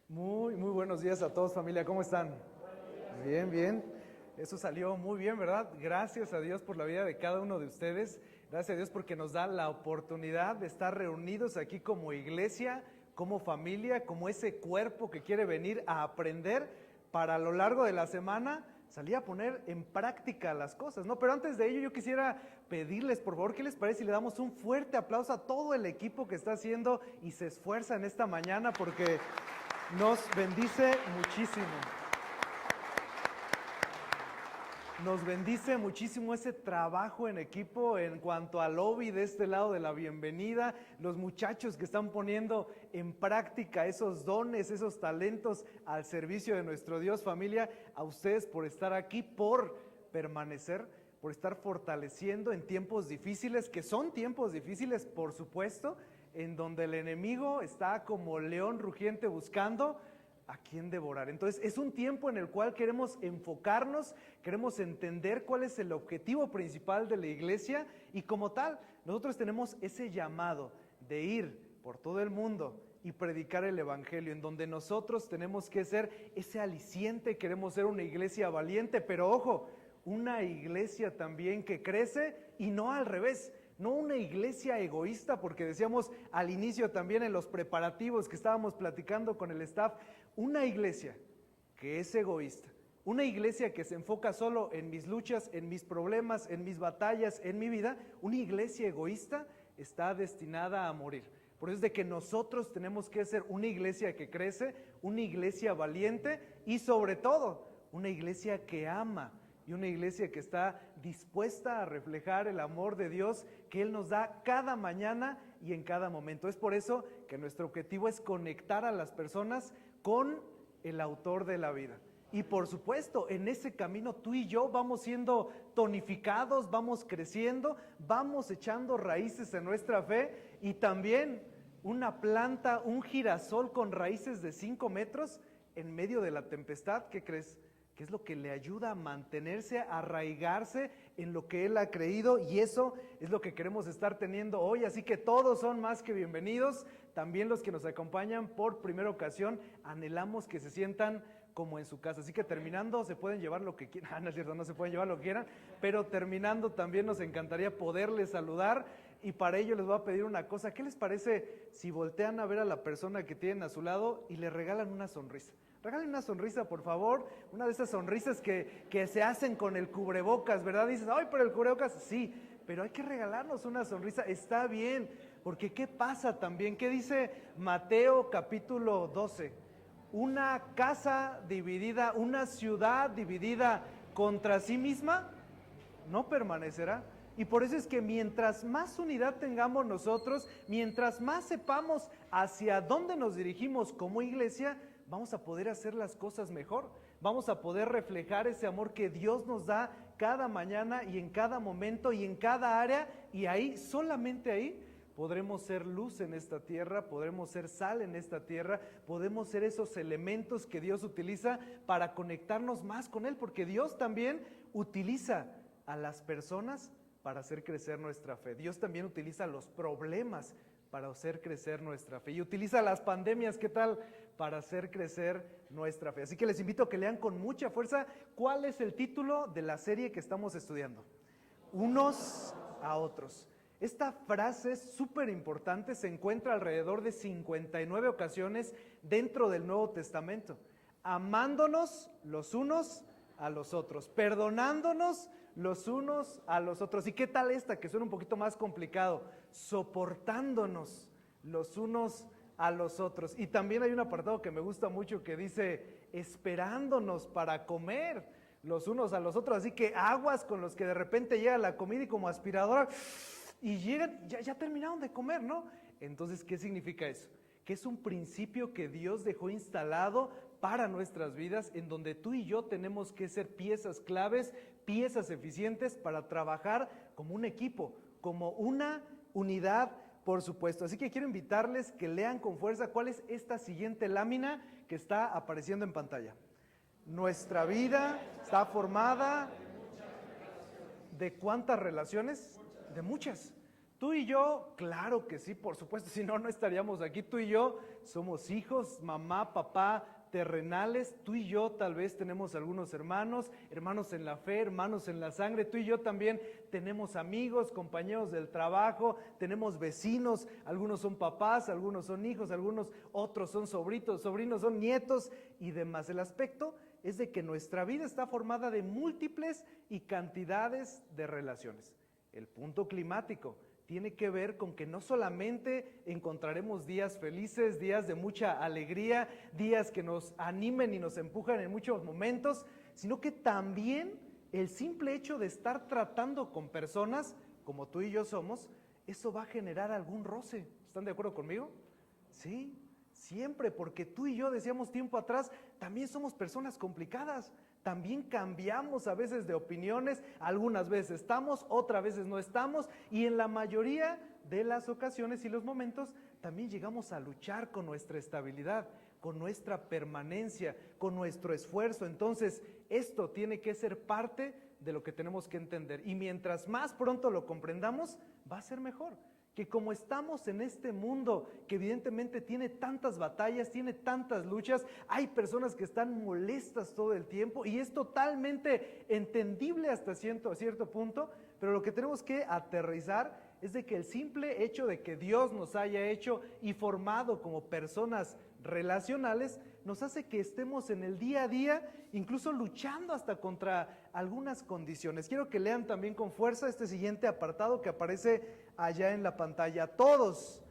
Muy buenos días a todos, familia. ¿Cómo están? Bien, bien. Eso salió muy bien, ¿verdad? Gracias a Dios por la vida de cada uno de ustedes. Gracias a Dios porque nos da la oportunidad de estar reunidos aquí como iglesia, como familia, como ese cuerpo que quiere venir a aprender para a lo largo de la semana salir a poner en práctica las cosas, ¿no? Pero antes de ello yo quisiera pedirles, por favor, ¿qué les parece si le damos un fuerte aplauso a todo el equipo que está haciendo y se esfuerza en esta mañana porque nos bendice muchísimo. Nos bendice muchísimo ese trabajo en equipo en cuanto al lobby de este lado de la bienvenida, los muchachos que están poniendo en práctica esos dones, esos talentos al servicio de nuestro Dios. Familia, a ustedes por estar aquí, por permanecer, por estar fortaleciendo en tiempos difíciles, que son tiempos difíciles, por supuesto, en donde el enemigo está como león rugiente buscando a quién devorar. Entonces es un tiempo en el cual queremos enfocarnos, queremos entender cuál es el objetivo principal de la iglesia y como tal, nosotros tenemos ese llamado de ir por todo el mundo y predicar el evangelio, en donde nosotros tenemos que ser ese aliciente, queremos ser una iglesia valiente, pero ojo, una iglesia también que crece y no al revés. No una iglesia egoísta, porque decíamos al inicio también en los preparativos que estábamos platicando con el staff, una iglesia que es egoísta, una iglesia que se enfoca solo en mis luchas, en mis problemas, en mis batallas, en mi vida, una iglesia egoísta está destinada a morir. Por eso es de que nosotros tenemos que ser una iglesia que crece, una iglesia valiente y sobre todo una iglesia que ama, y una iglesia que está dispuesta a reflejar el amor de Dios que Él nos da cada mañana y en cada momento. Es por eso que nuestro objetivo es conectar a las personas con el autor de la vida. Y por supuesto, en ese camino tú y yo vamos siendo tonificados, vamos creciendo, vamos echando raíces en nuestra fe y también una planta, un girasol con raíces de 5 metros en medio de la tempestad, ¿qué crees? Que es lo que le ayuda a mantenerse, a arraigarse en lo que él ha creído y eso es lo que queremos estar teniendo hoy, así que todos son más que bienvenidos, también los que nos acompañan por primera ocasión, anhelamos que se sientan como en su casa, así que terminando se pueden llevar lo que quieran, no es cierto, no se pueden llevar lo que quieran, pero terminando también nos encantaría poderles saludar y para ello les voy a pedir una cosa, ¿qué les parece si voltean a ver a la persona que tienen a su lado y le regalan una sonrisa? Regalen una sonrisa, por favor, una de esas sonrisas que se hacen con el cubrebocas, ¿verdad? Dices, ay, pero el cubrebocas, sí, pero hay que regalarnos una sonrisa, está bien, porque ¿qué pasa también? ¿Qué dice Mateo capítulo 12? Una casa dividida, una ciudad dividida contra sí misma, no permanecerá. Y por eso es que mientras más unidad tengamos nosotros, mientras más sepamos hacia dónde nos dirigimos como iglesia, vamos a poder hacer las cosas mejor. Vamos a poder reflejar ese amor que Dios nos da cada mañana y en cada momento y en cada área. Y ahí, solamente ahí, podremos ser luz en esta tierra, podremos ser sal en esta tierra, podemos ser esos elementos que Dios utiliza para conectarnos más con Él, porque Dios también utiliza a las personas para hacer crecer nuestra fe. Dios también utiliza los problemas para hacer crecer nuestra fe y utiliza las pandemias, ¿qué tal? Para hacer crecer nuestra fe. Así que les invito a que lean con mucha fuerza cuál es el título de la serie que estamos estudiando. Unos a otros. Esta frase súper importante se encuentra alrededor de 59 ocasiones dentro del Nuevo Testamento. Amándonos los unos a los otros, perdonándonos los unos a los otros. ¿Y qué tal esta que suena un poquito más complicado? Soportándonos los unos a los otros. Y también hay un apartado que me gusta mucho que dice esperándonos para comer los unos a los otros. Así que aguas con los que de repente llega la comida y como aspiradora y llegan, ya terminaron de comer, ¿no? Entonces, ¿qué significa eso? Que es un principio que Dios dejó instalado para nuestras vidas, en donde tú y yo tenemos que ser piezas claves, piezas eficientes para trabajar como un equipo, como una unidad, por supuesto. Así que quiero invitarles que lean con fuerza cuál es esta siguiente lámina que está apareciendo en pantalla. Nuestra vida está formada ¿de cuántas relaciones? De muchas. Tú y yo, claro que sí, por supuesto, si no, no estaríamos aquí. Tú y yo somos hijos, mamá, papá, terrenales. Tú y yo tal vez tenemos algunos hermanos, hermanos en la fe, hermanos en la sangre. Tú y yo también tenemos amigos, compañeros del trabajo, tenemos vecinos, algunos son papás, algunos son hijos, algunos otros son sobrinos son nietos y demás. El aspecto es de que nuestra vida está formada de múltiples y cantidades de relaciones. El punto climático tiene que ver con que no solamente encontraremos días felices, días de mucha alegría, días que nos animen y nos empujan en muchos momentos, sino que también el simple hecho de estar tratando con personas, como tú y yo somos, eso va a generar algún roce. ¿Están de acuerdo conmigo? Sí, siempre, porque tú y yo decíamos tiempo atrás, también somos personas complicadas. También cambiamos a veces de opiniones, algunas veces estamos, otras veces no estamos, y en la mayoría de las ocasiones y los momentos también llegamos a luchar con nuestra estabilidad, con nuestra permanencia, con nuestro esfuerzo. Entonces, esto tiene que ser parte de lo que tenemos que entender, y mientras más pronto lo comprendamos, va a ser mejor. Que como estamos en este mundo que evidentemente tiene tantas batallas, tiene tantas luchas, hay personas que están molestas todo el tiempo y es totalmente entendible hasta cierto punto, pero lo que tenemos que aterrizar es de que el simple hecho de que Dios nos haya hecho y formado como personas relacionales nos hace que estemos en el día a día, incluso luchando hasta contra algunas condiciones. Quiero que lean también con fuerza este siguiente apartado que aparece allá en la pantalla. Todos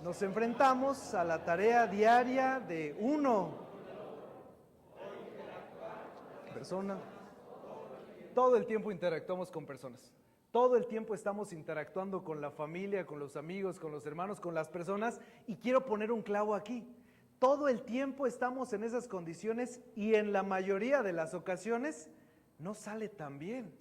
nos enfrentamos a la tarea diaria de persona. Todo el tiempo interactuamos con personas. Todo el tiempo estamos interactuando con la familia, con los amigos, con los hermanos, con las personas. Y quiero poner un clavo aquí. Todo el tiempo estamos en esas condiciones y en la mayoría de las ocasiones no sale tan bien.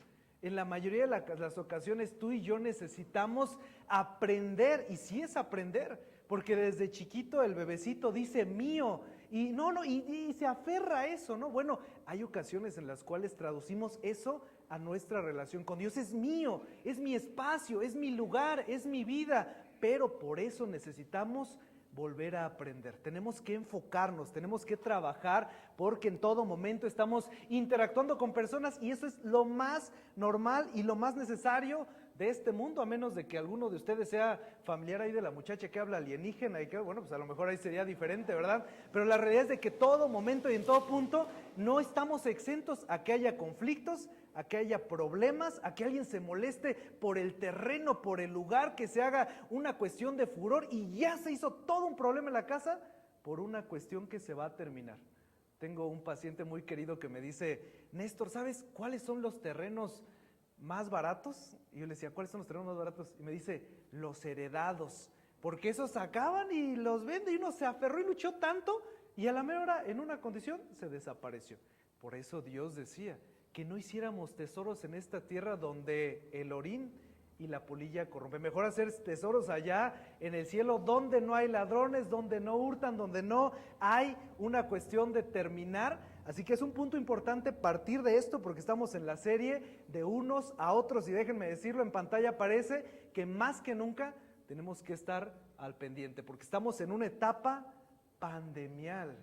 En la mayoría de las ocasiones tú y yo necesitamos aprender, y sí es aprender, porque desde chiquito el bebecito dice mío, y se aferra a eso, ¿no? Bueno, hay ocasiones en las cuales traducimos eso a nuestra relación con Dios. Es mío, es mi espacio, es mi lugar, es mi vida, pero por eso necesitamos volver a aprender. Tenemos que enfocarnos, tenemos que trabajar, porque en todo momento estamos interactuando con personas y eso es lo más normal y lo más necesario de este mundo, a menos de que alguno de ustedes sea familiar ahí de la muchacha que habla alienígena y que, bueno, pues a lo mejor ahí sería diferente, ¿verdad? Pero la realidad es de que todo momento y en todo punto no estamos exentos a que haya conflictos, a que haya problemas, a que alguien se moleste por el terreno, por el lugar, que se haga una cuestión de furor y ya se hizo todo un problema en la casa por una cuestión que se va a terminar. Tengo un paciente muy querido que me dice, Néstor, ¿sabes cuáles son los terrenos más baratos? Y yo le decía, ¿cuáles son los terrenos más baratos? Y me dice, los heredados, porque esos acaban y los vende, y uno se aferró y luchó tanto y a la mera hora en una condición se desapareció. Por eso Dios decía que no hiciéramos tesoros en esta tierra donde el orín y la polilla corrompe. Mejor hacer tesoros allá en el cielo donde no hay ladrones, donde no hurtan, donde no hay una cuestión de terminar. Así que es un punto importante partir de esto, porque estamos en la serie de unos a otros y déjenme decirlo, en pantalla aparece que más que nunca tenemos que estar al pendiente, porque estamos en una etapa pandemial.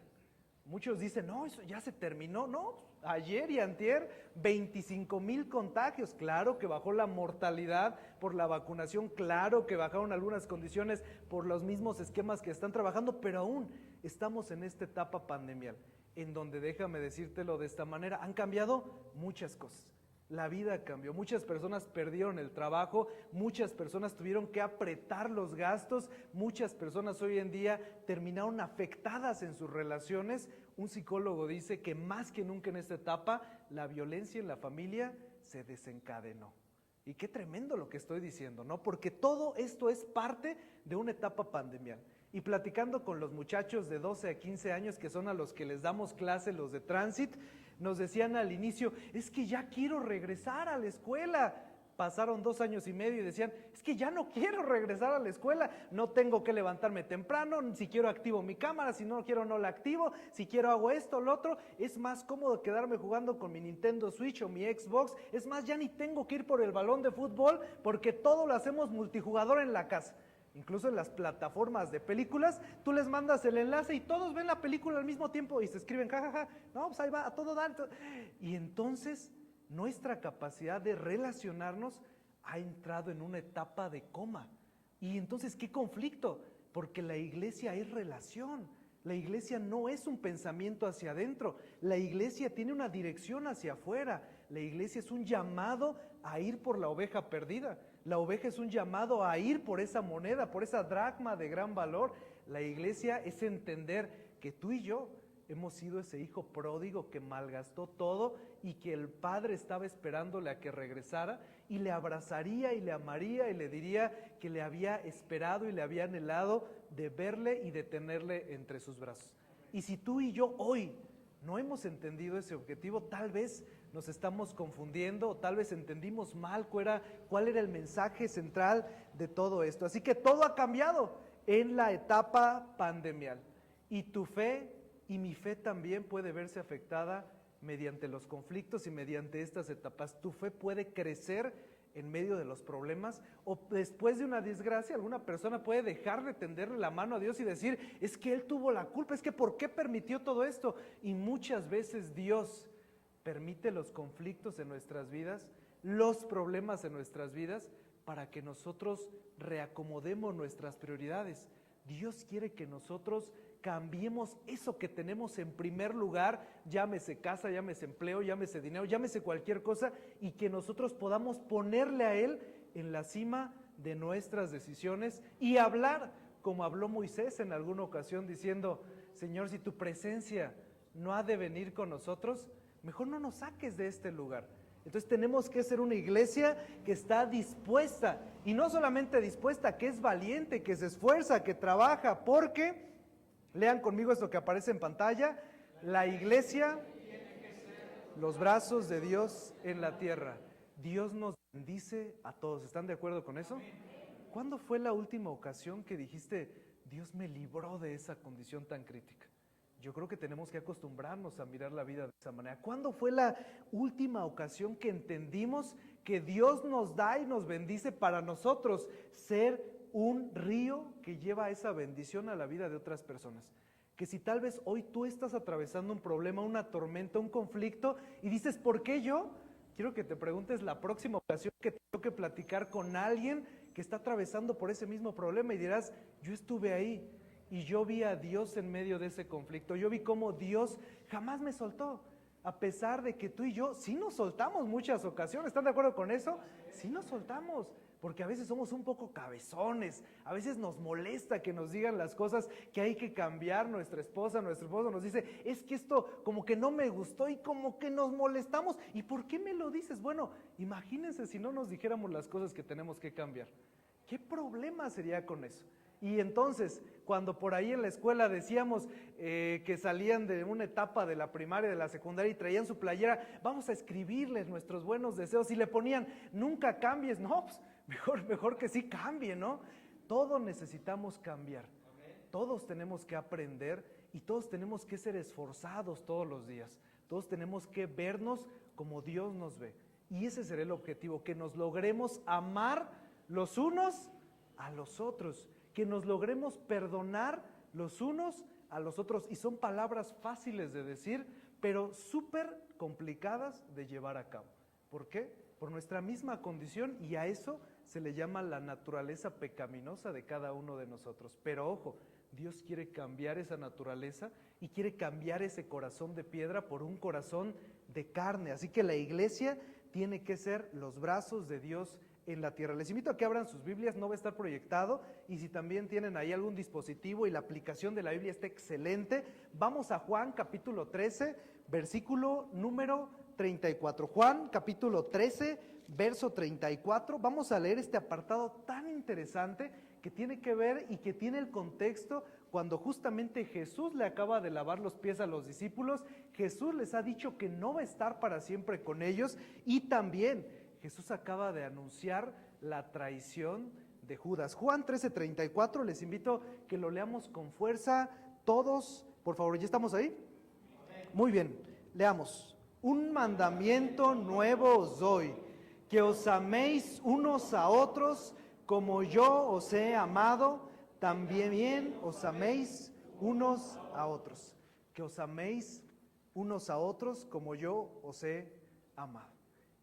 Muchos dicen, no, eso ya se terminó. No, ayer y antier 25,000 contagios. Claro que bajó la mortalidad por la vacunación, claro que bajaron algunas condiciones por los mismos esquemas que están trabajando, pero aún estamos en esta etapa pandemial, en donde, déjame decírtelo de esta manera, han cambiado muchas cosas. La vida cambió, muchas personas perdieron el trabajo, muchas personas tuvieron que apretar los gastos, muchas personas hoy en día terminaron afectadas en sus relaciones. Un psicólogo dice que más que nunca en esta etapa, la violencia en la familia se desencadenó. Y qué tremendo lo que estoy diciendo, ¿no? Porque todo esto es parte de una etapa pandemial. Y platicando con los muchachos de 12 a 15 años, que son a los que les damos clase, los de Transit, nos decían al inicio, es que ya quiero regresar a la escuela. Pasaron 2 años y medio y decían, es que ya no quiero regresar a la escuela, no tengo que levantarme temprano, si quiero activo mi cámara, si no quiero no la activo, si quiero hago esto, lo otro, es más cómodo quedarme jugando con mi Nintendo Switch o mi Xbox, es más, ya ni tengo que ir por el balón de fútbol porque todo lo hacemos multijugador en la casa. Incluso en las plataformas de películas, tú les mandas el enlace y todos ven la película al mismo tiempo y se escriben, jajaja, no, pues ahí va, a todo dar. Y entonces nuestra capacidad de relacionarnos ha entrado en una etapa de coma. Y entonces, ¿qué conflicto? Porque la iglesia es relación. La iglesia no es un pensamiento hacia adentro. La iglesia tiene una dirección hacia afuera. La iglesia es un llamado a ir por la oveja perdida. La oveja es un llamado a ir por esa moneda, por esa dracma de gran valor. La iglesia es entender que tú y yo hemos sido ese hijo pródigo que malgastó todo y que el padre estaba esperándole a que regresara y le abrazaría y le amaría y le diría que le había esperado y le había anhelado de verle y de tenerle entre sus brazos. Y si tú y yo hoy no hemos entendido ese objetivo, tal vez nos estamos confundiendo o tal vez entendimos mal cuál era el mensaje central de todo esto. Así que todo ha cambiado en la etapa pandemial y tu fe y mi fe también puede verse afectada mediante los conflictos y mediante estas etapas. Tu fe puede crecer en medio de los problemas o después de una desgracia alguna persona puede dejar de tenderle la mano a Dios y decir, es que Él tuvo la culpa, es que ¿por qué permitió todo esto? Y muchas veces Dios permite los conflictos en nuestras vidas, los problemas en nuestras vidas, para que nosotros reacomodemos nuestras prioridades. Dios quiere que nosotros cambiemos eso que tenemos en primer lugar, llámese casa, llámese empleo, llámese dinero, llámese cualquier cosa, y que nosotros podamos ponerle a Él en la cima de nuestras decisiones y hablar como habló Moisés en alguna ocasión diciendo, Señor, si tu presencia no ha de venir con nosotros, mejor no nos saques de este lugar. Entonces tenemos que ser una iglesia que está dispuesta, y no solamente dispuesta, que es valiente, que se esfuerza, que trabaja, porque, lean conmigo esto que aparece en pantalla, la iglesia, los brazos de Dios en la tierra. Dios nos bendice a todos, ¿están de acuerdo con eso? ¿Cuándo fue la última ocasión que dijiste, Dios me libró de esa condición tan crítica? Yo creo que tenemos que acostumbrarnos a mirar la vida de esa manera. ¿Cuándo fue la última ocasión que entendimos que Dios nos da y nos bendice para nosotros ser un río que lleva esa bendición a la vida de otras personas? Que si tal vez hoy tú estás atravesando un problema, una tormenta, un conflicto y dices, ¿por qué yo? Quiero que te preguntes la próxima ocasión que tengo que platicar con alguien que está atravesando por ese mismo problema y dirás, yo estuve ahí. Y yo vi a Dios en medio de ese conflicto. Yo vi cómo Dios jamás me soltó. A pesar de que tú y yo sí nos soltamos muchas ocasiones. ¿Están de acuerdo con eso? Sí nos soltamos. Porque a veces somos un poco cabezones. A veces nos molesta que nos digan las cosas que hay que cambiar. Nuestra esposa, nuestro esposo nos dice, es que esto como que no me gustó y como que nos molestamos. ¿Y por qué me lo dices? Bueno, imagínense si no nos dijéramos las cosas que tenemos que cambiar. ¿Qué problema sería con eso? Y entonces, cuando por ahí en la escuela decíamos que salían de una etapa de la primaria, de la secundaria y traían su playera, vamos a escribirles nuestros buenos deseos y le ponían, nunca cambies, no, pues mejor que sí cambie, ¿no? Todos necesitamos cambiar, todos tenemos que aprender y todos tenemos que ser esforzados todos los días, todos tenemos que vernos como Dios nos ve. Y ese será el objetivo, que nos logremos amar los unos a los otros, que nos logremos perdonar los unos a los otros. Y son palabras fáciles de decir, pero súper complicadas de llevar a cabo. ¿Por qué? Por nuestra misma condición, y a eso se le llama la naturaleza pecaminosa de cada uno de nosotros. Pero ojo, Dios quiere cambiar esa naturaleza y quiere cambiar ese corazón de piedra por un corazón de carne. Así que la iglesia tiene que ser los brazos de Dios en la tierra. Les invito a que abran sus Biblias, no va a estar proyectado, y si también tienen ahí algún dispositivo y la aplicación de la Biblia está excelente, vamos a Juan capítulo 13, versículo número 34. Juan capítulo 13, verso 34, vamos a leer este apartado tan interesante que tiene que ver y que tiene el contexto cuando justamente Jesús le acaba de lavar los pies a los discípulos. Jesús les ha dicho que no va a estar para siempre con ellos, y también Jesús acaba de anunciar la traición de Judas. Juan 13:34, les invito que lo leamos con fuerza todos, por favor. ¿Ya estamos ahí? Muy bien, leamos. Un mandamiento nuevo os doy, que os améis unos a otros como yo os he amado, también os améis unos a otros. Que os améis unos a otros como yo os he amado.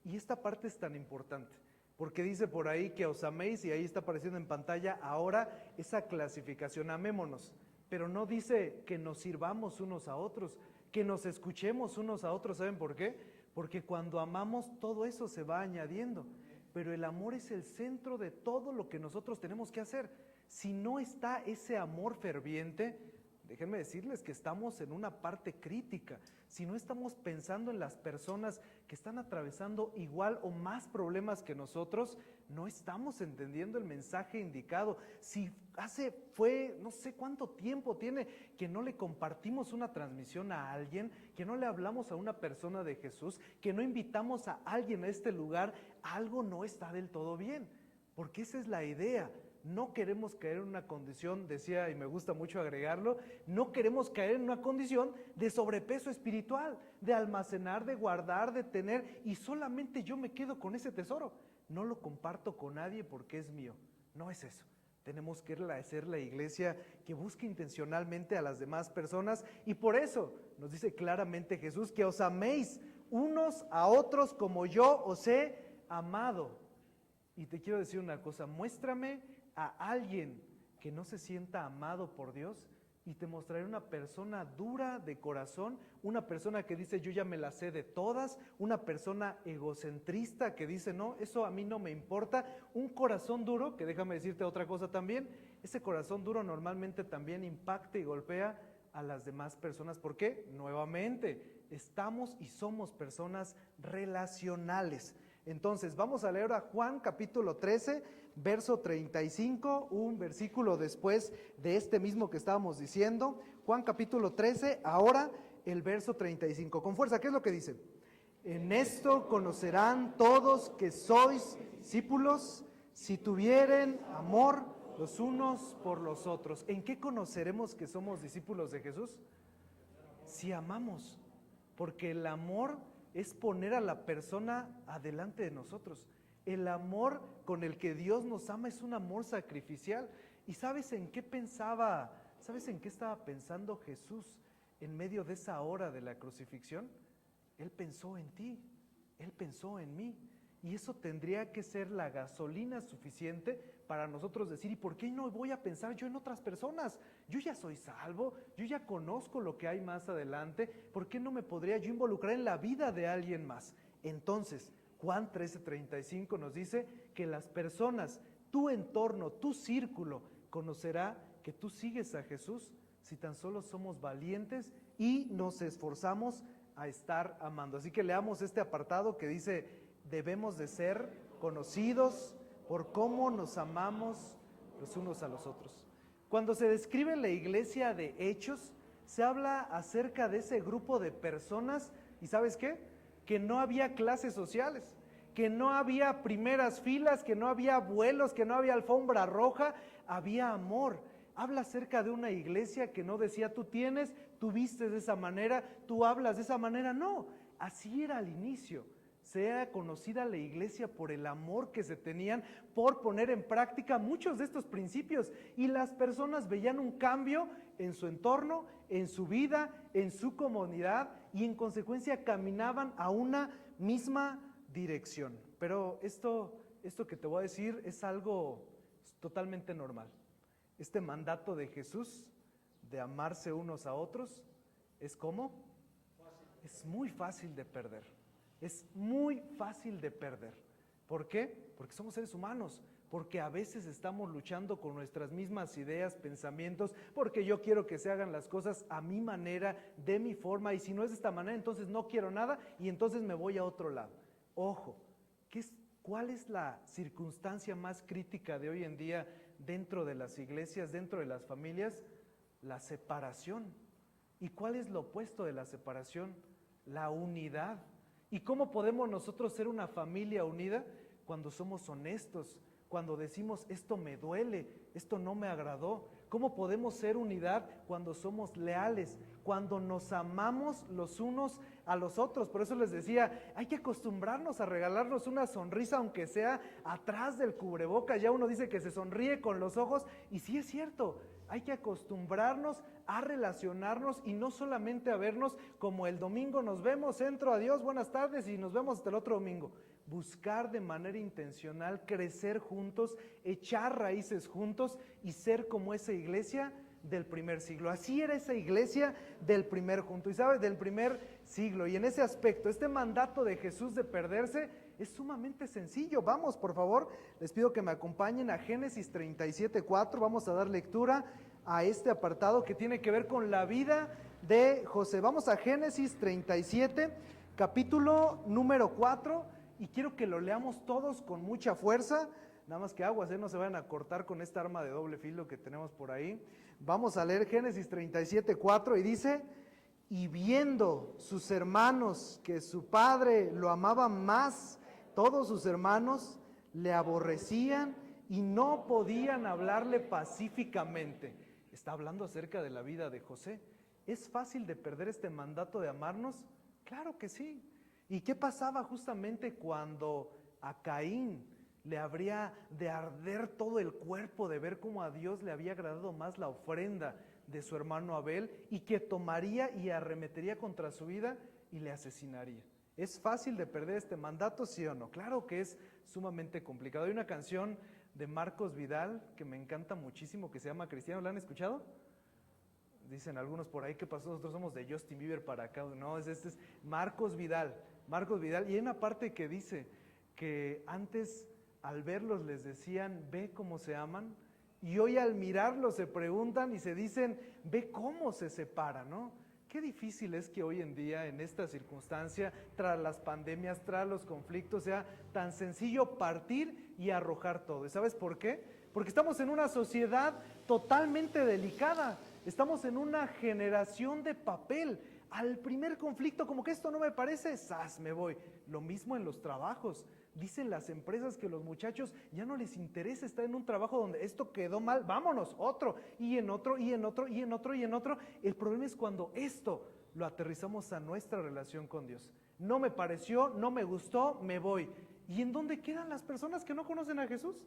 Y esta parte es tan importante, porque dice por ahí que os améis, y ahí está apareciendo en pantalla ahora esa clasificación, amémonos, pero no dice que nos sirvamos unos a otros, que nos escuchemos unos a otros. ¿Saben por qué? Porque cuando amamos todo eso se va añadiendo, pero el amor es el centro de todo lo que nosotros tenemos que hacer. Si no está ese amor ferviente, déjenme decirles que estamos en una parte crítica. Si no estamos pensando en las personas que están atravesando igual o más problemas que nosotros, no estamos entendiendo el mensaje indicado. Si no sé cuánto tiempo tiene que no le compartimos una transmisión a alguien, que no le hablamos a una persona de Jesús, que no invitamos a alguien a este lugar, algo no está del todo bien, porque esa es la idea. No queremos caer en una condición, decía, y me gusta mucho agregarlo, no queremos caer en una condición de sobrepeso espiritual, de almacenar, de guardar, de tener, y solamente yo me quedo con ese tesoro. No lo comparto con nadie porque es mío. No es eso. Tenemos que ser la iglesia que busque intencionalmente a las demás personas, y por eso nos dice claramente Jesús que os améis unos a otros como yo os he amado. Y te quiero decir una cosa, muéstrame a alguien que no se sienta amado por Dios y te mostraré una persona dura de corazón, una persona que dice yo ya me la sé de todas, una persona egocentrista que dice no, eso a mí no me importa, un corazón duro, que déjame decirte otra cosa también, ese corazón duro normalmente también impacta y golpea a las demás personas. ¿Por qué? Nuevamente, estamos y somos personas relacionales. Entonces, vamos a leer a Juan capítulo 13, verso 35, un versículo después de este mismo que estábamos diciendo. Juan capítulo 13, ahora el verso 35. Con fuerza, ¿qué es lo que dice? En esto conocerán todos que sois discípulos, si tuvieren amor los unos por los otros. ¿En qué conoceremos que somos discípulos de Jesús? Si amamos, porque el amor es poner a la persona adelante de nosotros. El amor con el que Dios nos ama es un amor sacrificial. ¿Y sabes en qué pensaba? ¿Sabes en qué estaba pensando Jesús en medio de esa hora de la crucifixión? Él pensó en ti, Él pensó en mí. Y eso tendría que ser la gasolina suficiente para nosotros decir, ¿y por qué no voy a pensar yo en otras personas? Yo ya soy salvo, yo ya conozco lo que hay más adelante, ¿por qué no me podría yo involucrar en la vida de alguien más? Entonces, Juan 13:35 nos dice que las personas, tu entorno, tu círculo, conocerá que tú sigues a Jesús si tan solo somos valientes y nos esforzamos a estar amando. Así que leamos este apartado que dice, debemos de ser conocidos por cómo nos amamos los unos a los otros. Cuando se describe la iglesia de Hechos, se habla acerca de ese grupo de personas, ¿y sabes qué? Que no había clases sociales, que no había primeras filas, que no había vuelos, que no había alfombra roja, había amor. Habla acerca de una iglesia que no decía tú tienes, tú vistes de esa manera, tú hablas de esa manera, no, así era al inicio. Sea conocida la iglesia por el amor que se tenían, por poner en práctica muchos de estos principios, y las personas veían un cambio en su entorno, en su vida, en su comunidad, y en consecuencia caminaban a una misma dirección. Pero esto que te voy a decir es algo totalmente normal. Este mandato de Jesús de amarse unos a otros es ¿cómo? Es muy fácil de perder. Es muy fácil de perder. ¿Por qué? Porque somos seres humanos, porque a veces estamos luchando con nuestras mismas ideas, pensamientos, porque yo quiero que se hagan las cosas a mi manera, de mi forma, y si no es de esta manera, entonces no quiero nada y entonces me voy a otro lado. Ojo, ¿cuál es la circunstancia más crítica de hoy en día dentro de las iglesias, dentro de las familias? La separación. ¿Y cuál es lo opuesto de la separación? La unidad. ¿Y cómo podemos nosotros ser una familia unida? Cuando somos honestos, cuando decimos esto me duele, esto no me agradó. ¿Cómo podemos ser unidad? Cuando somos leales, cuando nos amamos los unos a los otros. Por eso les decía, hay que acostumbrarnos a regalarnos una sonrisa, aunque sea atrás del cubrebocas. Ya uno dice que se sonríe con los ojos, y sí es cierto, hay que acostumbrarnos a relacionarnos y no solamente a vernos como el domingo nos vemos, entro, adiós, buenas tardes y nos vemos hasta el otro domingo. Buscar de manera intencional, crecer juntos, echar raíces juntos y ser como esa iglesia del primer siglo. Así era esa iglesia del primer siglo. Y en ese aspecto, este mandato de Jesús de perderse es sumamente sencillo. Vamos, por favor, les pido que me acompañen a Génesis 37:4. Vamos a dar lectura a este apartado que tiene que ver con la vida de José. Vamos a Génesis 37, capítulo número 4, y quiero que lo leamos todos con mucha fuerza. Nada más que aguas, no se vayan a cortar con esta arma de doble filo que tenemos por ahí. Vamos a leer Génesis 37:4 y dice: y viendo sus hermanos que su padre lo amaba más, todos sus hermanos le aborrecían y no podían hablarle pacíficamente. Está hablando acerca de la vida de José. ¿Es fácil de perder este mandato de amarnos? Claro que sí. ¿Y qué pasaba justamente cuando a Caín le habría de arder todo el cuerpo de ver cómo a Dios le había agradado más la ofrenda de su hermano Abel, y que tomaría y arremetería contra su vida y le asesinaría? ¿Es fácil de perder este mandato, sí o no? Claro que es sumamente complicado. Hay una canción de Marcos Vidal que me encanta muchísimo, que se llama Cristiano. ¿La han escuchado? Dicen algunos por ahí, ¿qué pasó? Nosotros somos de Justin Bieber para acá. No, este es Marcos Vidal. Y hay una parte que dice que antes al verlos les decían, ve cómo se aman, y hoy al mirarlos se preguntan y se dicen, ve cómo se separan, ¿no? Qué difícil es que hoy en día, en esta circunstancia, tras las pandemias, tras los conflictos, sea tan sencillo partir y arrojar todo. ¿Y sabes por qué? Porque estamos en una sociedad totalmente delicada. Estamos en una generación de papel. Al primer conflicto, como que esto no me parece, ¡zas!, me voy. Lo mismo en los trabajos. Dicen las empresas que los muchachos ya no les interesa estar en un trabajo donde esto quedó mal, vámonos, otro, y en otro, y en otro, y en otro, y en otro. El problema es cuando esto lo aterrizamos a nuestra relación con Dios. No me pareció, no me gustó, me voy. ¿Y en dónde quedan las personas que no conocen a Jesús?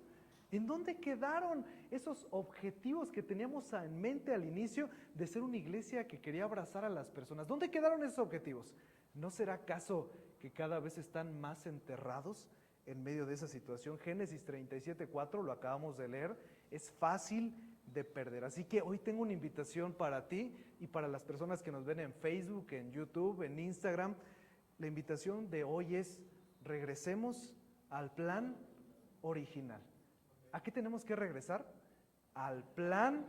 ¿En dónde quedaron esos objetivos que teníamos en mente al inicio de ser una iglesia que quería abrazar a las personas? ¿Dónde quedaron esos objetivos? ¿No será acaso que cada vez están más enterrados en medio de esa situación? Génesis 37:4, lo acabamos de leer, es fácil de perder. Así que hoy tengo una invitación para ti y para las personas que nos ven en Facebook, en YouTube, en Instagram. La invitación de hoy es: regresemos al plan original. ¿A qué tenemos que regresar? Al plan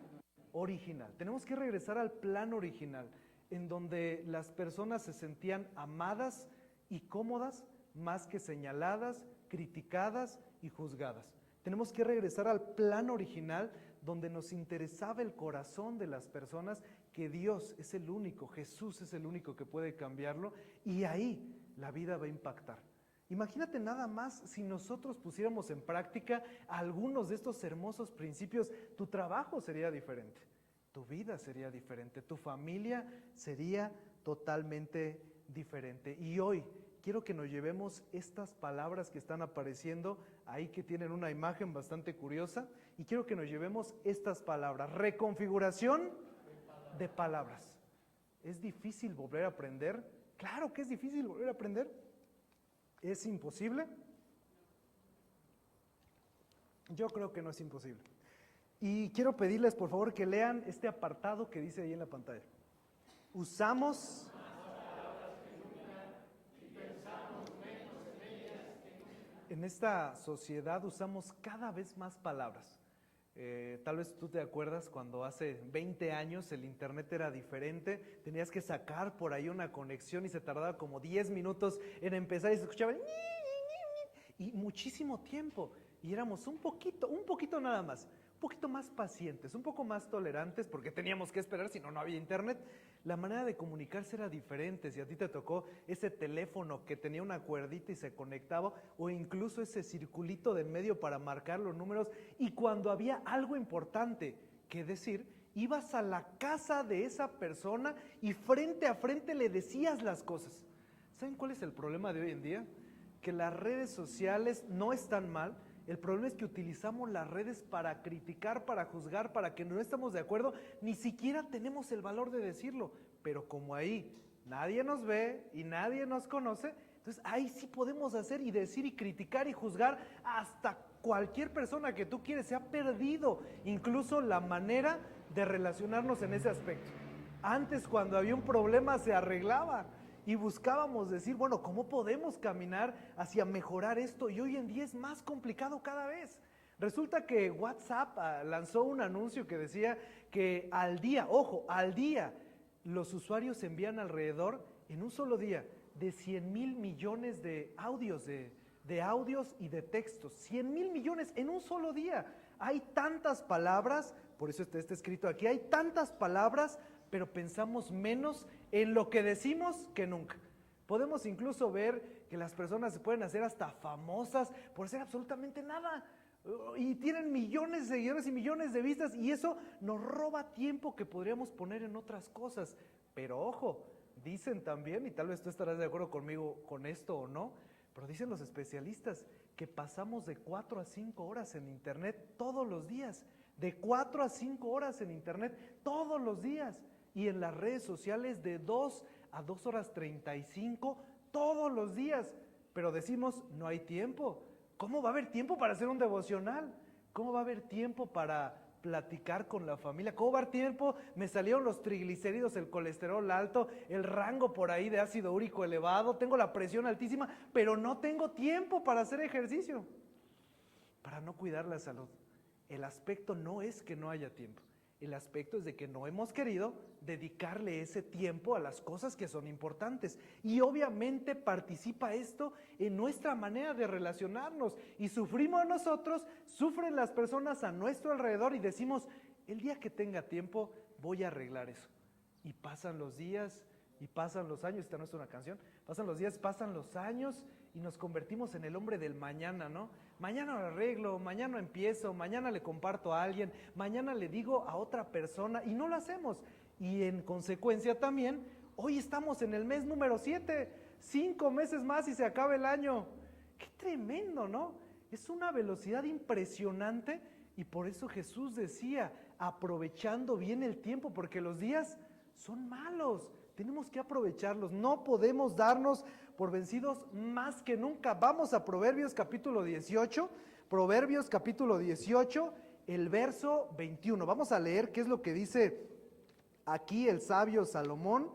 original. Tenemos que regresar al plan original, en donde las personas se sentían amadas y cómodas, más que señaladas, criticadas y juzgadas. Tenemos que regresar al plan original, donde nos interesaba el corazón de las personas, que Dios es el único, Jesús es el único que puede cambiarlo, y ahí la vida va a impactar. Imagínate nada más si nosotros pusiéramos en práctica algunos de estos hermosos principios. Tu trabajo sería diferente, tu vida sería diferente, tu familia sería totalmente diferente. Y hoy quiero que nos llevemos estas palabras que están apareciendo ahí, que tienen una imagen bastante curiosa, y quiero que nos llevemos estas palabras: reconfiguración de palabras. ¿Es difícil volver a aprender? Claro que es difícil volver a aprender. ¿Es imposible? Yo creo que no es imposible. Y quiero pedirles, por favor, que lean este apartado que dice ahí en la pantalla. Usamos en esta sociedad usamos cada vez más palabras. Tal vez tú te acuerdas cuando hace 20 años el internet era diferente, tenías que sacar por ahí una conexión y se tardaba como 10 minutos en empezar y se escuchaba y muchísimo tiempo, y éramos un poquito nada más, poquito más pacientes, un poco más tolerantes, porque teníamos que esperar, si no, no había internet. La manera de comunicarse era diferente. Si a ti te tocó ese teléfono que tenía una cuerdita y se conectaba, o incluso ese circulito de en medio para marcar los números, y cuando había algo importante que decir, ibas a la casa de esa persona y frente a frente le decías las cosas. ¿Saben cuál es el problema de hoy en día? Que las redes sociales no están mal. El problema es que utilizamos las redes para criticar, para juzgar, para que no estamos de acuerdo, ni siquiera tenemos el valor de decirlo, pero como ahí nadie nos ve y nadie nos conoce, entonces ahí sí podemos hacer y decir y criticar y juzgar hasta cualquier persona que tú quieres. Se ha perdido incluso la manera de relacionarnos en ese aspecto. Antes, cuando había un problema, se arreglaba y buscábamos decir, bueno, ¿cómo podemos caminar hacia mejorar esto? Y hoy en día es más complicado cada vez. Resulta que WhatsApp lanzó un anuncio que decía que al día, ojo, al día, los usuarios envían alrededor, en un solo día, de 100,000 millones de audios, de audios y de textos. 100,000 millones en un solo día. Hay tantas palabras, por eso está escrito aquí, hay tantas palabras, pero pensamos menos en lo que decimos que nunca. Podemos incluso ver que las personas se pueden hacer hasta famosas por hacer absolutamente nada. Y tienen millones de seguidores y millones de vistas, y eso nos roba tiempo que podríamos poner en otras cosas. Pero ojo, dicen también, y tal vez tú estarás de acuerdo conmigo con esto o no, pero dicen los especialistas que pasamos de 4 a 5 horas en internet todos los días. De 4 a 5 horas en internet todos los días. Y en las redes sociales de 2 a 2 horas 35 todos los días. Pero decimos, no hay tiempo. ¿Cómo va a haber tiempo para hacer un devocional? ¿Cómo va a haber tiempo para platicar con la familia? ¿Cómo va a haber tiempo? Me salieron los triglicéridos, el colesterol alto, el rango por ahí de ácido úrico elevado, tengo la presión altísima, pero no tengo tiempo para hacer ejercicio, para no cuidar la salud. El aspecto no es que no haya tiempo. El aspecto es de que no hemos querido dedicarle ese tiempo a las cosas que son importantes. Y obviamente participa esto en nuestra manera de relacionarnos. Y sufrimos nosotros, sufren las personas a nuestro alrededor y decimos, el día que tenga tiempo voy a arreglar eso. Y pasan los días y pasan los años, esta no es una canción, pasan los días, pasan los años y nos convertimos en el hombre del mañana, ¿no? Mañana lo arreglo, mañana empiezo, mañana le comparto a alguien, mañana le digo a otra persona y no lo hacemos. Y en consecuencia también, hoy estamos en el mes número 7, 5 meses más y se acaba el año. Qué tremendo, ¿no? Es una velocidad impresionante y por eso Jesús decía, aprovechando bien el tiempo, porque los días son malos. Tenemos que aprovecharlos, no podemos darnos por vencidos más que nunca. Vamos a Proverbios capítulo 18, Proverbios capítulo 18, el verso 21. Vamos a leer qué es lo que dice aquí el sabio Salomón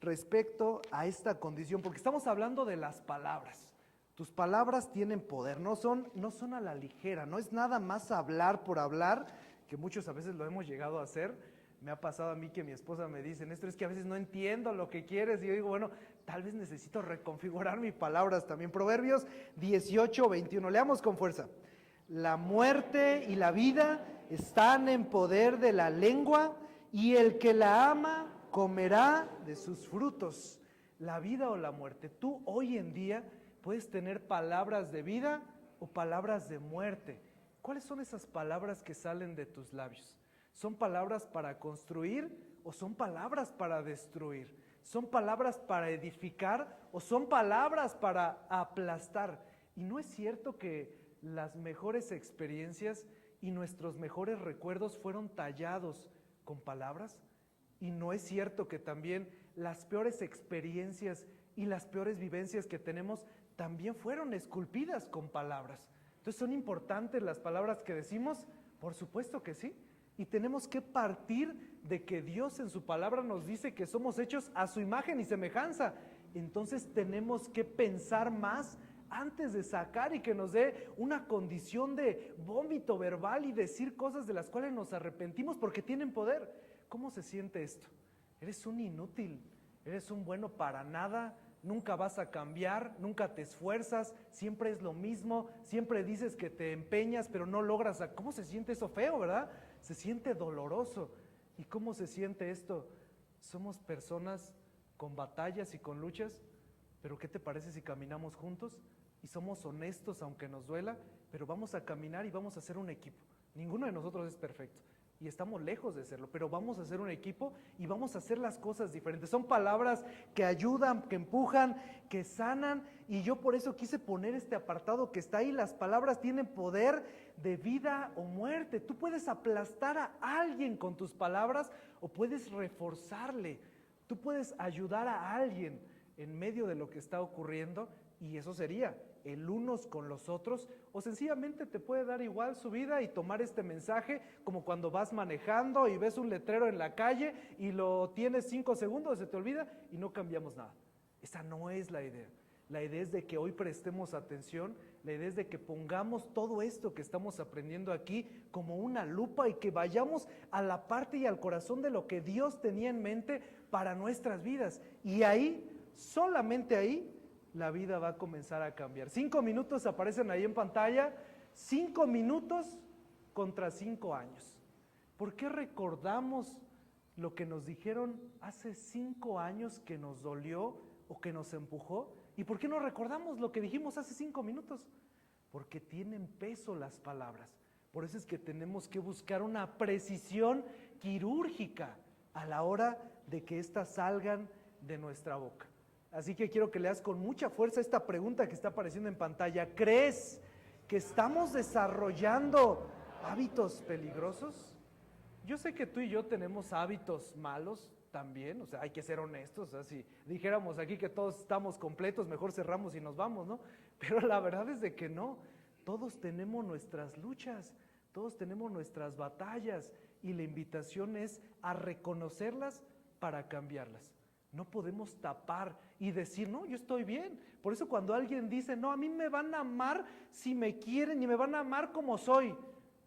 respecto a esta condición, porque estamos hablando de las palabras. Tus palabras tienen poder, no son a la ligera, no es nada más hablar por hablar, que muchos a veces lo hemos llegado a hacer. Me ha pasado a mí que mi esposa me dice, Néstor, es que a veces no entiendo lo que quieres. Y yo digo, bueno, tal vez necesito reconfigurar mis palabras también. Proverbios 18, 21. Leamos con fuerza. La muerte y la vida están en poder de la lengua, y el que la ama comerá de sus frutos. La vida o la muerte. Tú hoy en día puedes tener palabras de vida o palabras de muerte. ¿Cuáles son esas palabras que salen de tus labios? ¿Son palabras para construir o son palabras para destruir? ¿Son palabras para edificar o son palabras para aplastar? Y no es cierto que las mejores experiencias y nuestros mejores recuerdos fueron tallados con palabras. Y no es cierto que también las peores experiencias y las peores vivencias que tenemos también fueron esculpidas con palabras. Entonces, ¿son importantes las palabras que decimos? Por supuesto que sí. Y tenemos que partir de que Dios en su palabra nos dice que somos hechos a su imagen y semejanza. Entonces tenemos que pensar más antes de sacar y que nos dé una condición de vómito verbal y decir cosas de las cuales nos arrepentimos porque tienen poder. ¿Cómo se siente esto? Eres un inútil, eres un bueno para nada, nunca vas a cambiar, nunca te esfuerzas, siempre es lo mismo, siempre dices que te empeñas, pero no logras. ¿Cómo se siente eso feo, verdad? Se siente doloroso. ¿Y cómo se siente esto? Somos personas con batallas y con luchas, pero ¿qué te parece si caminamos juntos y somos honestos aunque nos duela? Pero vamos a caminar y vamos a hacer un equipo. Ninguno de nosotros es perfecto y estamos lejos de serlo, pero vamos a hacer un equipo y vamos a hacer las cosas diferentes. Son palabras que ayudan, que empujan, que sanan, y yo por eso quise poner este apartado que está ahí. Las palabras tienen poder de vida o muerte. Tú puedes aplastar a alguien con tus palabras o puedes reforzarle. Tú puedes ayudar a alguien en medio de lo que está ocurriendo, y eso sería el unos con los otros, o sencillamente te puede dar igual su vida y tomar este mensaje como cuando vas manejando y ves un letrero en la calle y lo tienes 5 segundos, se te olvida y no cambiamos nada. Esa no es la idea. La idea es de que hoy prestemos atención, la idea es de que pongamos todo esto que estamos aprendiendo aquí como una lupa y que vayamos a la parte y al corazón de lo que Dios tenía en mente para nuestras vidas. Y ahí, solamente ahí, la vida va a comenzar a cambiar. 5 minutos aparecen ahí en pantalla, 5 minutos contra 5 años. ¿Por qué recordamos lo que nos dijeron hace 5 años que nos dolió o que nos empujó? ¿Y por qué no recordamos lo que dijimos hace 5 minutos? Porque tienen peso las palabras. Por eso es que tenemos que buscar una precisión quirúrgica a la hora de que éstas salgan de nuestra boca. Así que quiero que leas con mucha fuerza esta pregunta que está apareciendo en pantalla. ¿Crees que estamos desarrollando hábitos peligrosos? Yo sé que tú y yo tenemos hábitos malos también, o sea, hay que ser honestos. O sea, si dijéramos aquí que todos estamos completos, mejor cerramos y nos vamos, ¿no? Pero la verdad es de que no. Todos tenemos nuestras luchas, todos tenemos nuestras batallas, y la invitación es a reconocerlas para cambiarlas. No podemos tapar y decir, no, yo estoy bien. Por eso cuando alguien dice, no, a mí me van a amar si me quieren y me van a amar como soy.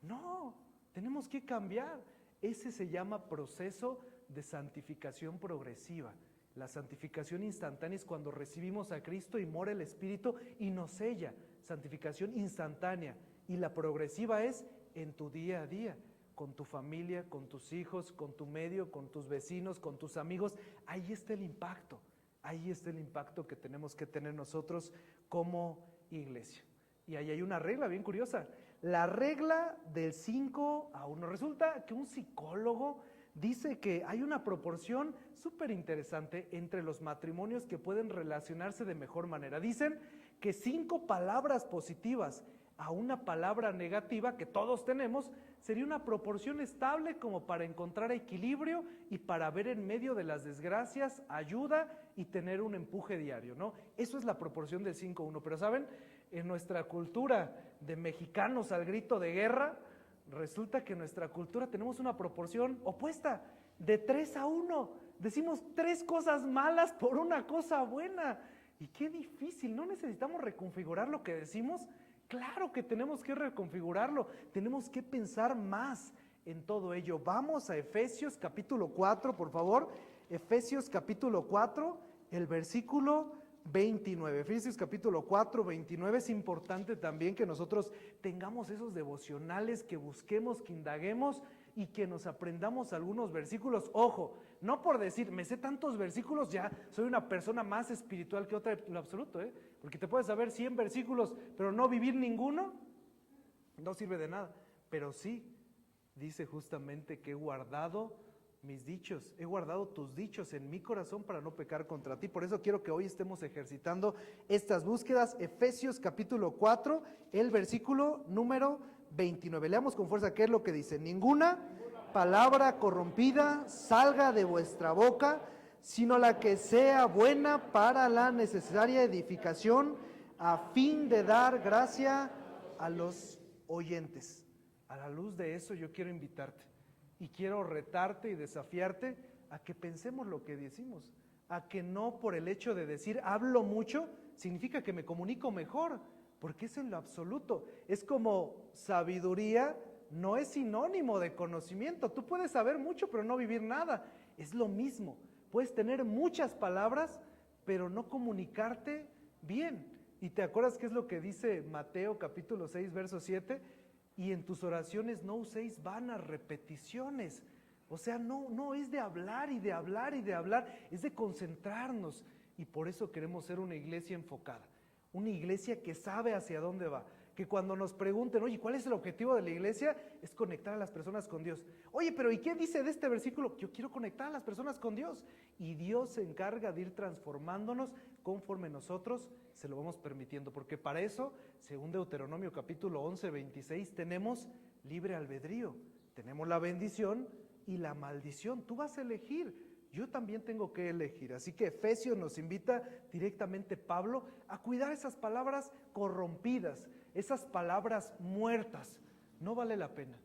No, tenemos que cambiar. Ese se llama proceso de santificación progresiva. La santificación instantánea es cuando recibimos a Cristo y mora el Espíritu y nos sella. Santificación instantánea. Y la progresiva es en tu día a día, con tu familia, con tus hijos, con tu medio, con tus vecinos, con tus amigos. Ahí está el impacto. Ahí está el impacto que tenemos que tener nosotros como iglesia. Y ahí hay una regla bien curiosa. La regla del 5:1. Resulta que un psicólogo dice que hay una proporción súper interesante entre los matrimonios que pueden relacionarse de mejor manera. Dicen que 5 palabras positivas a una palabra negativa que todos tenemos sería una proporción estable como para encontrar equilibrio y para ver en medio de las desgracias ayuda y tener un empuje diario, ¿no? Eso es la proporción del 5:1. Pero ¿saben? En nuestra cultura de mexicanos al grito de guerra, resulta que en nuestra cultura tenemos una proporción opuesta, de 3:1. Decimos 3 cosas malas por una cosa buena. Y qué difícil. ¿No necesitamos reconfigurar lo que decimos? Claro que tenemos que reconfigurarlo. Tenemos que pensar más en todo ello. Vamos a Efesios capítulo 4, por favor. Efesios capítulo 4, el versículo 29. Efesios capítulo 4, 29. Es importante también que nosotros tengamos esos devocionales, que busquemos, que indaguemos y que nos aprendamos algunos versículos. Ojo, no por decir, me sé tantos versículos, ya soy una persona más espiritual que otra, en lo absoluto, porque te puedes saber 100 versículos, pero no vivir ninguno, no sirve de nada. Pero sí, dice justamente que he guardado mis dichos, he guardado tus dichos en mi corazón para no pecar contra ti. Por eso quiero que hoy estemos ejercitando estas búsquedas. Efesios capítulo 4, el versículo número 29. Leamos con fuerza qué es lo que dice. Ninguna palabra corrompida salga de vuestra boca, sino la que sea buena para la necesaria edificación, a fin de dar gracia a los oyentes. A la luz de eso yo quiero invitarte y quiero retarte y desafiarte a que pensemos lo que decimos, a que no por el hecho de decir hablo mucho significa que me comunico mejor, porque es en lo absoluto. Es como sabiduría no es sinónimo de conocimiento. Tú puedes saber mucho pero no vivir nada. Es lo mismo. Puedes tener muchas palabras pero no comunicarte bien. ¿Y te acuerdas qué es lo que dice Mateo capítulo 6, verso 7? Y en tus oraciones no uséis vanas repeticiones. O sea, no es de hablar y de hablar y de hablar, es de concentrarnos. Y por eso queremos ser una iglesia enfocada, una iglesia que sabe hacia dónde va. Que cuando nos pregunten, oye, ¿cuál es el objetivo de la iglesia? Es conectar a las personas con Dios. Oye, pero ¿y qué dice de este versículo? Yo quiero conectar a las personas con Dios. Y Dios se encarga de ir transformándonos conforme nosotros se lo vamos permitiendo. Porque para eso, según Deuteronomio capítulo 11, 26, tenemos libre albedrío. Tenemos la bendición y la maldición. Tú vas a elegir. Yo también tengo que elegir. Así que Efesios nos invita directamente, Pablo, a cuidar esas palabras corrompidas, esas palabras muertas. No vale la pena.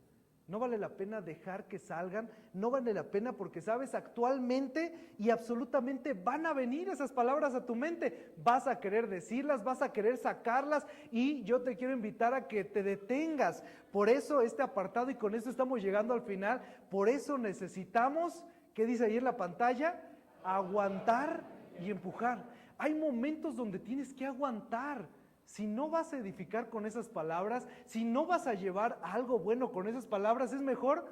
No vale la pena dejar que salgan, no vale la pena porque sabes, actualmente y absolutamente van a venir esas palabras a tu mente. Vas a querer decirlas, vas a querer sacarlas y yo te quiero invitar a que te detengas. Por eso este apartado, y con esto estamos llegando al final, por eso necesitamos, ¿qué dice ahí en la pantalla? Aguantar y empujar. Hay momentos donde tienes que aguantar. Si no vas a edificar con esas palabras, si no vas a llevar algo bueno con esas palabras, es mejor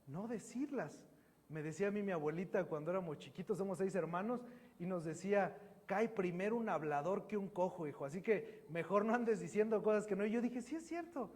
no decirlas. Me decía a mí mi abuelita cuando éramos chiquitos, somos 6 hermanos, y nos decía, cae primero un hablador que un cojo, hijo, así que mejor no andes diciendo cosas que no. Y yo dije, sí es cierto,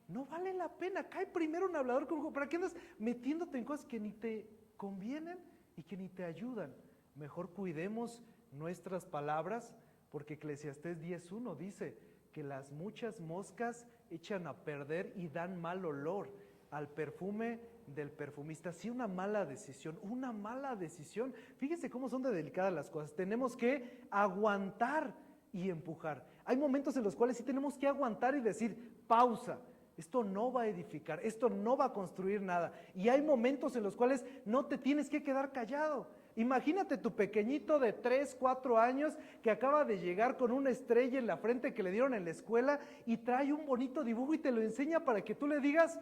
no vale la pena, cae primero un hablador que un cojo. ¿Para qué andas metiéndote en cosas que ni te convienen y que ni te ayudan? Mejor cuidemos nuestras palabras, porque Eclesiastés 10:1 dice que las muchas moscas echan a perder y dan mal olor al perfume del perfumista. Sí, una mala decisión. Fíjense cómo son de delicadas las cosas. Tenemos que aguantar y empujar. Hay momentos en los cuales sí tenemos que aguantar y decir, pausa. Esto no va a edificar, esto no va a construir nada. Y hay momentos en los cuales no te tienes que quedar callado. Imagínate tu pequeñito de 3, 4 años que acaba de llegar con una estrella en la frente que le dieron en la escuela y trae un bonito dibujo y te lo enseña para que tú le digas,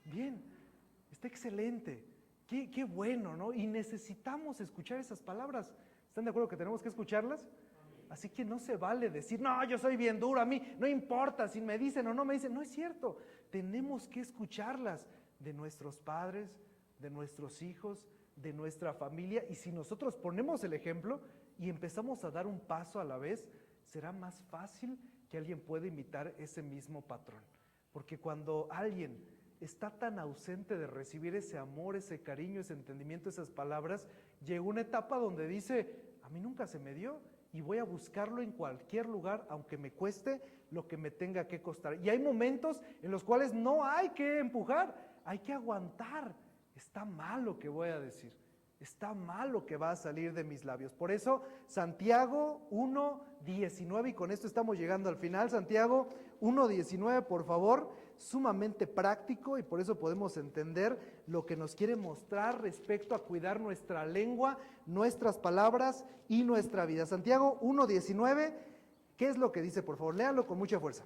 bien, está excelente, qué bueno, ¿no? Y necesitamos escuchar esas palabras. ¿Están de acuerdo que tenemos que escucharlas? Así que no se vale decir, no, yo soy bien duro, a mí no importa si me dicen o no me dicen. No es cierto, tenemos que escucharlas de nuestros padres, de nuestros hijos, de nuestra familia. Y si nosotros ponemos el ejemplo y empezamos a dar un paso a la vez, será más fácil que alguien pueda imitar ese mismo patrón. Porque cuando alguien está tan ausente de recibir ese amor, ese cariño, ese entendimiento, esas palabras, llega una etapa donde dice, a mí nunca se me dio y voy a buscarlo en cualquier lugar, aunque me cueste lo que me tenga que costar. Y hay momentos en los cuales no hay que empujar, hay que aguantar. Está mal lo que voy a decir, está mal lo que va a salir de mis labios. Por eso Santiago 1:19, y con esto estamos llegando al final. Santiago 1:19, por favor, sumamente práctico, y por eso podemos entender lo que nos quiere mostrar respecto a cuidar nuestra lengua, nuestras palabras y nuestra vida. Santiago 1:19, ¿qué es lo que dice? Por favor, léalo con mucha fuerza.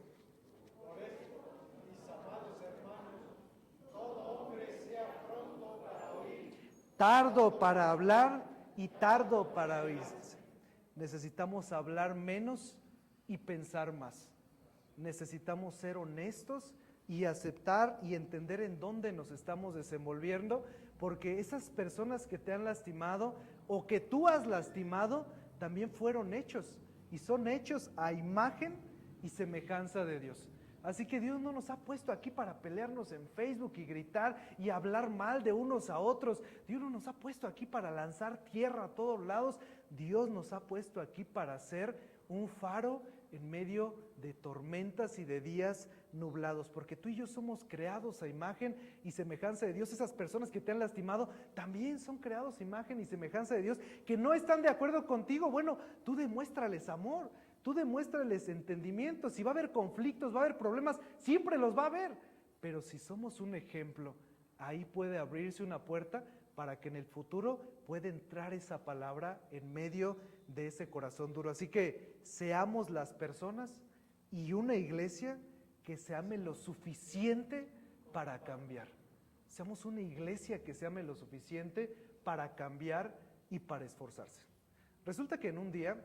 Tardo para hablar y tardo para oír. Necesitamos hablar menos y pensar más. Necesitamos ser honestos y aceptar y entender en dónde nos estamos desenvolviendo, porque esas personas que te han lastimado o que tú has lastimado también fueron hechos y son hechos a imagen y semejanza de Dios. Así que Dios no nos ha puesto aquí para pelearnos en Facebook y gritar y hablar mal de unos a otros. Dios no nos ha puesto aquí para lanzar tierra a todos lados. Dios nos ha puesto aquí para ser un faro en medio de tormentas y de días nublados, porque tú y yo somos creados a imagen y semejanza de Dios. Esas personas que te han lastimado también son creados a imagen y semejanza de Dios, que no están de acuerdo contigo. Bueno, tú demuéstrales amor, tú demuéstrales entendimiento. Si va a haber conflictos, va a haber problemas, siempre los va a haber, pero si somos un ejemplo, ahí puede abrirse una puerta para que en el futuro pueda entrar esa palabra en medio de ese corazón duro. Así que seamos las personas y una iglesia que se ame lo suficiente para cambiar. Seamos una iglesia que se ame lo suficiente para cambiar y para esforzarse. Resulta que en un día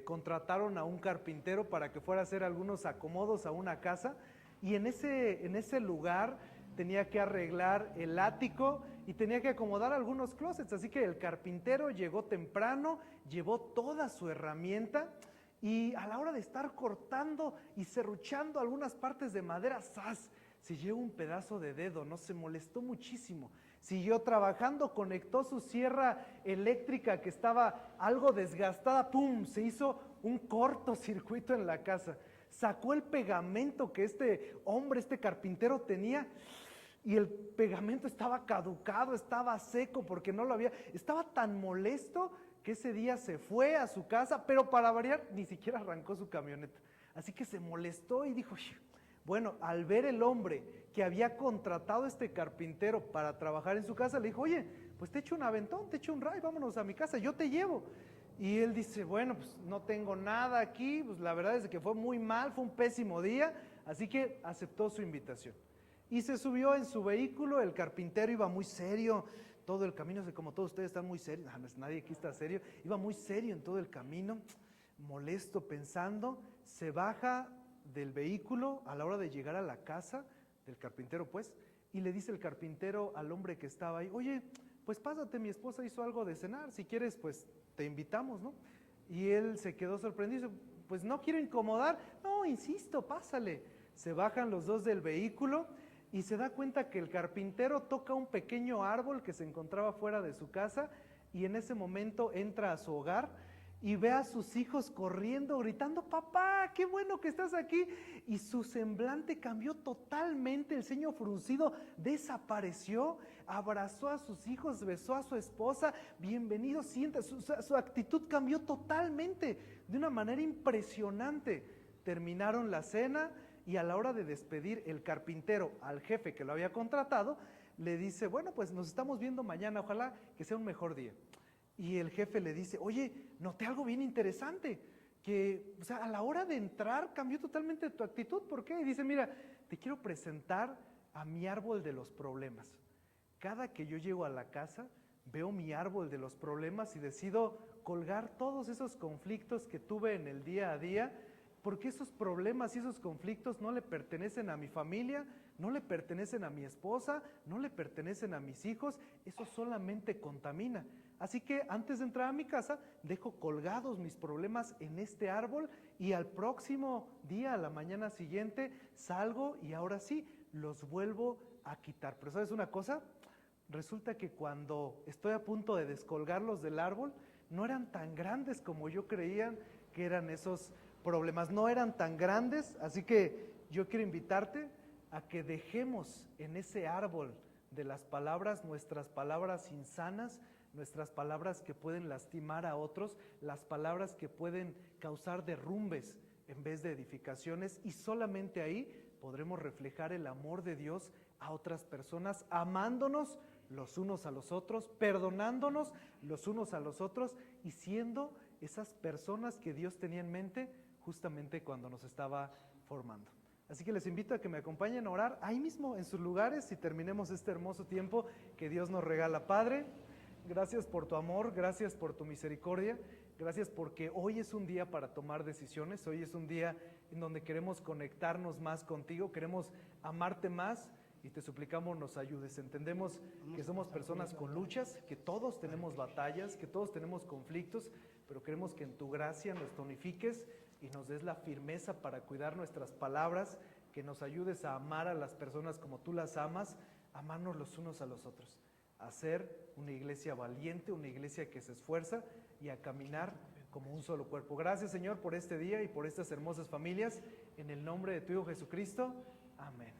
contrataron a un carpintero para que fuera a hacer algunos acomodos a una casa, y en ese lugar tenía que arreglar el ático y tenía que acomodar algunos closets. Así que el carpintero llegó temprano, llevó toda su herramienta, y a la hora de estar cortando y serruchando algunas partes de madera, ¡zas!, se llevó un pedazo de dedo, no, se molestó muchísimo. Siguió trabajando, conectó su sierra eléctrica que estaba algo desgastada, ¡pum!, se hizo un cortocircuito en la casa. Sacó el pegamento que este carpintero tenía, y el pegamento estaba caducado, estaba seco porque no lo había, estaba tan molesto que ese día se fue a su casa, pero para variar ni siquiera arrancó su camioneta. Así que se molestó y dijo, bueno, al ver el hombre que había contratado a este carpintero para trabajar en su casa, le dijo, oye, pues te echo un aventón, te echo un ride, vámonos a mi casa, yo te llevo. Y él dice, bueno, pues no tengo nada aquí, pues la verdad es que fue muy mal, fue un pésimo día, así que aceptó su invitación. Y se subió en su vehículo, el carpintero iba muy serio, todo el camino, como todos ustedes están muy serios, nadie aquí está serio, iba muy serio en todo el camino, molesto, pensando, se baja del vehículo a la hora de llegar a la casa del carpintero, pues, y le dice el carpintero al hombre que estaba ahí, oye, pues pásate, mi esposa hizo algo de cenar, si quieres, pues te invitamos, ¿no? Y él se quedó sorprendido, pues no quiero incomodar, no, insisto, pásale. Se bajan los dos del vehículo y se da cuenta que el carpintero toca un pequeño árbol que se encontraba fuera de su casa, y en ese momento entra a su hogar y ve a sus hijos corriendo, gritando, papá, qué bueno que estás aquí, y su semblante cambió totalmente, el ceño fruncido desapareció, abrazó a sus hijos, besó a su esposa, bienvenido, sienta, su actitud cambió totalmente, de una manera impresionante. Terminaron la cena, y a la hora de despedir, el carpintero al jefe que lo había contratado, le dice, bueno, pues nos estamos viendo mañana, ojalá que sea un mejor día. Y el jefe le dice, oye, noté algo bien interesante, que o sea, a la hora de entrar cambió totalmente tu actitud, ¿por qué? Y dice, mira, te quiero presentar a mi árbol de los problemas. Cada que yo llego a la casa, veo mi árbol de los problemas y decido colgar todos esos conflictos que tuve en el día a día, porque esos problemas y esos conflictos no le pertenecen a mi familia, no le pertenecen a mi esposa, no le pertenecen a mis hijos, eso solamente contamina. Así que antes de entrar a mi casa, dejo colgados mis problemas en este árbol, y al próximo día, a la mañana siguiente, salgo y ahora sí, los vuelvo a quitar. Pero ¿sabes una cosa? Resulta que cuando estoy a punto de descolgarlos del árbol, no eran tan grandes como yo creía que eran esos problemas, no eran tan grandes, así que yo quiero invitarte a que dejemos en ese árbol de las palabras nuestras palabras insanas, nuestras palabras que pueden lastimar a otros, las palabras que pueden causar derrumbes en vez de edificaciones, y solamente ahí podremos reflejar el amor de Dios a otras personas, amándonos los unos a los otros, perdonándonos los unos a los otros, y siendo esas personas que Dios tenía en mente justamente cuando nos estaba formando. Así que les invito a que me acompañen a orar ahí mismo en sus lugares y terminemos este hermoso tiempo que Dios nos regala. Padre, gracias por tu amor, gracias por tu misericordia, gracias porque hoy es un día para tomar decisiones, hoy es un día en donde queremos conectarnos más contigo, queremos amarte más, y te suplicamos nos ayudes. Entendemos que somos personas con luchas, que todos tenemos batallas, que todos tenemos conflictos, pero queremos que en tu gracia nos tonifiques y nos des la firmeza para cuidar nuestras palabras, que nos ayudes a amar a las personas como tú las amas, amarnos los unos a los otros, a ser una iglesia valiente, una iglesia que se esfuerza, y a caminar como un solo cuerpo. Gracias, Señor, por este día y por estas hermosas familias, en el nombre de tu Hijo Jesucristo, amén.